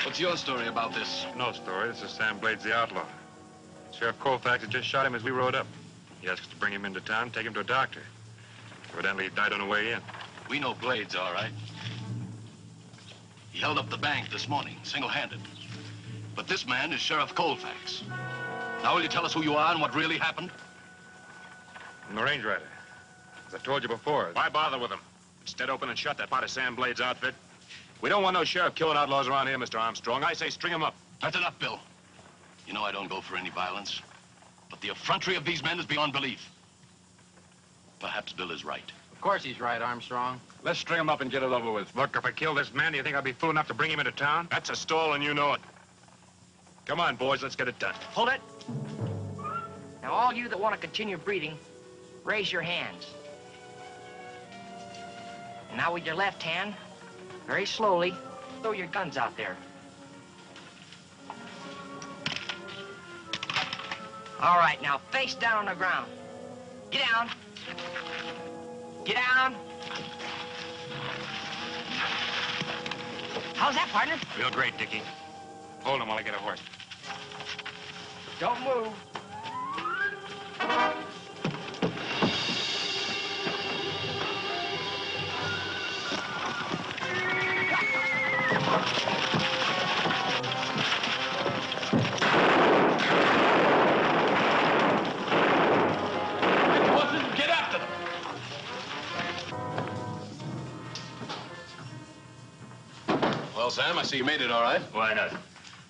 What's your story about this? No story. This is Sam Blades, the outlaw. Sheriff Colfax had just shot him as we rode up. He asked us to bring him into town, take him to a doctor. Evidently, he died on the way in. We know Blades, all right. He held up the bank this morning, single-handed. But this man is Sheriff Colfax. Now, will you tell us who you are and what really happened? I'm the range rider. As I told you before. Why bother with him? Instead, open and shut that part of Sam Blades' outfit. We don't want no sheriff killing outlaws around here, Mr. Armstrong. I say string him up. That's enough, Bill. You know I don't go for any violence. But the effrontery of these men is beyond belief. Perhaps Bill is right. Of course he's right, Armstrong. Let's string him up and get it over with. Look, if I kill this man, do you think I'll be fool enough to bring him into town? That's a stall, and you know it. Come on, boys, let's get it done. Hold it. Now, all you that want to continue breathing, raise your hands. And now with your left hand, very slowly, throw your guns out there. All right, now face down on the ground. Get down. Get down. How's that, partner? Real great, Dickie. Hold him while I get a horse. Don't move. Get after them! Well, Sam, I see you made it all right. Why not?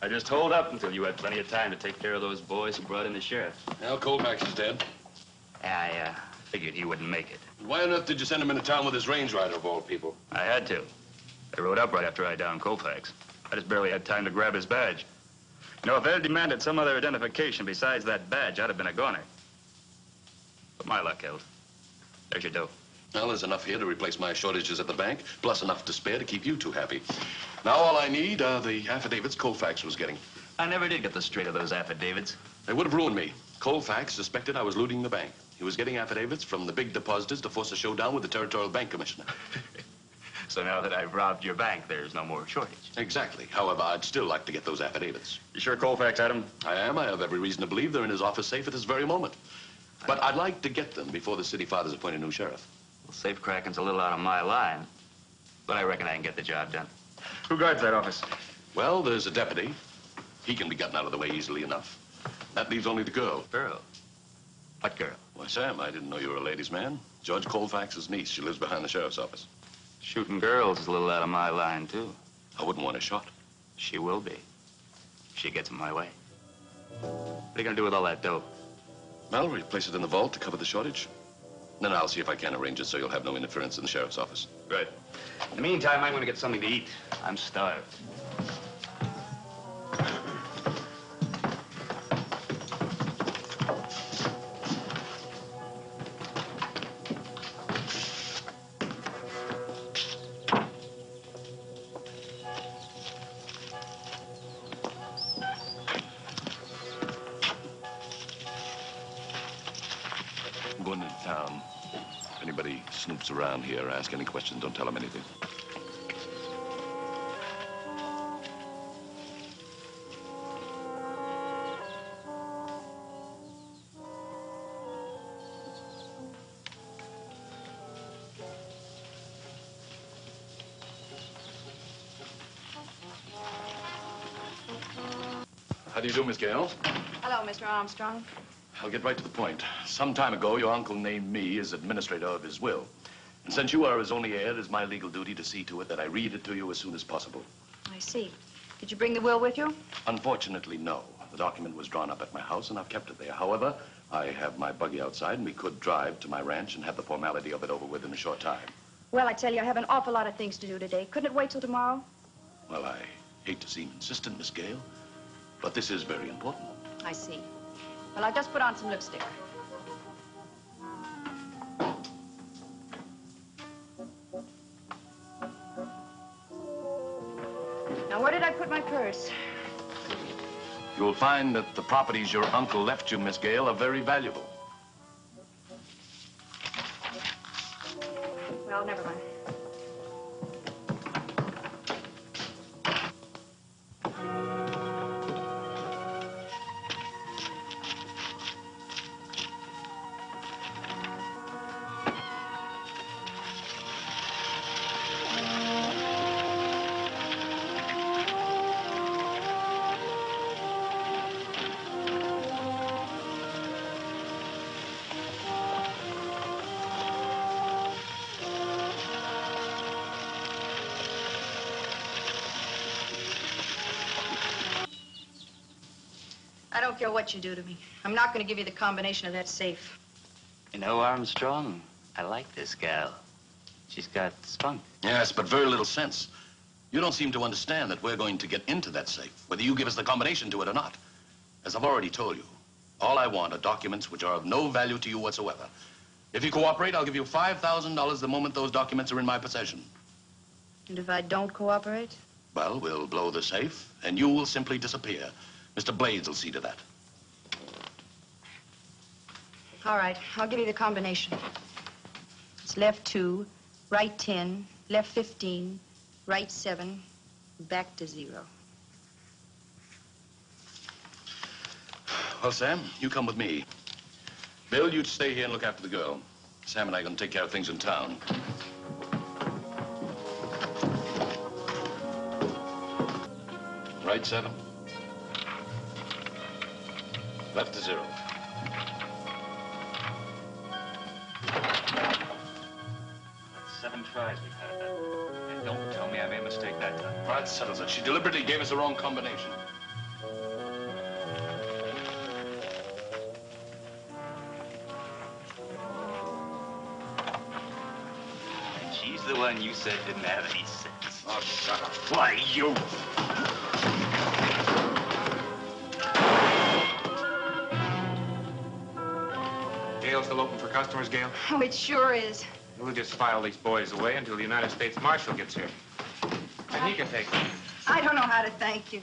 I just holed up until you had plenty of time to take care of those boys who brought in the sheriff. Well, Colfax is dead. I figured he wouldn't make it. Why on earth did you send him into town with his range rider, of all people? I had to. They rode up right after I downed Colfax. I just barely had time to grab his badge. You know, if they'd demanded some other identification besides that badge, I'd have been a goner. But my luck held. There's your dough. Well, there's enough here to replace my shortages at the bank, plus enough to spare to keep you two happy. Now all I need are the affidavits Colfax was getting. I never did get the straight of those affidavits. They would have ruined me. Colfax suspected I was looting the bank. He was getting affidavits from the big depositors to force a showdown with the Territorial Bank Commissioner. So now that I've robbed your bank, there's no more shortage. Exactly. However, I'd still like to get those affidavits. You sure Colfax had them? I am. I have every reason to believe they're in his office safe at this very moment. But I'd like to get them before the city fathers appoint a new sheriff. Well, safe cracking's a little out of my line, but I reckon I can get the job done. Who guards that office? Well, there's a deputy. He can be gotten out of the way easily enough. That leaves only the girl. Girl? What girl? Why, Sam, I didn't know you were a ladies' man. George Colfax's niece. She lives behind the sheriff's office. Shooting girls is a little out of my line, too. I wouldn't want her shot. She will be. If she gets in my way. What are you gonna do with all that dough? Well, we'll place it in the vault to cover the shortage. Then I'll see if I can arrange it so you'll have no interference in the sheriff's office. Good. In the meantime, I'm gonna get something to eat. I'm starved. I'm going into town. If anybody snoops around here, ask any questions, don't tell them anything. How do you do, Miss Gale? Hello, Mr. Armstrong. I'll get right to the point. Some time ago, your uncle named me as administrator of his will. And since you are his only heir, it is my legal duty to see to it that I read it to you as soon as possible. I see. Did you bring the will with you? Unfortunately, no. The document was drawn up at my house, and I've kept it there. However, I have my buggy outside, and we could drive to my ranch and have the formality of it over with in a short time. Well, I tell you, I have an awful lot of things to do today. Couldn't it wait till tomorrow? Well, I hate to seem insistent, Miss Gale, but this is very important. I see. Well, I'll just put on some lipstick. Now, where did I put my purse? You'll find that the properties your uncle left you, Miss Gale, are very valuable. Well, never mind. I don't care what you do to me. I'm not going to give you the combination of that safe. You know, Armstrong, I like this gal. She's got spunk. Yes, but very little sense. You don't seem to understand that we're going to get into that safe, whether you give us the combination to it or not. As I've already told you, all I want are documents which are of no value to you whatsoever. If you cooperate, I'll give you $5,000 the moment those documents are in my possession. And if I don't cooperate? Well, we'll blow the safe, and you will simply disappear. Mr. Blades will see to that. All right, I'll give you the combination. It's left 2, right 10, left 15, right 7, back to 0. Well, Sam, you come with me. Bill, you stay here and look after the girl. Sam and I are going to take care of things in town. Right 7. Left to 0. That's 7 tries we've had that. And don't tell me I made a mistake that time. Well, that settles it. She deliberately gave us the wrong combination. And she's the one you said didn't have any sense. Oh, shut up. Why, you... Jail still open for customers, Gail? Oh, it sure is. We'll just file these boys away until the United States Marshal gets here. And he can take them. I don't know how to thank you.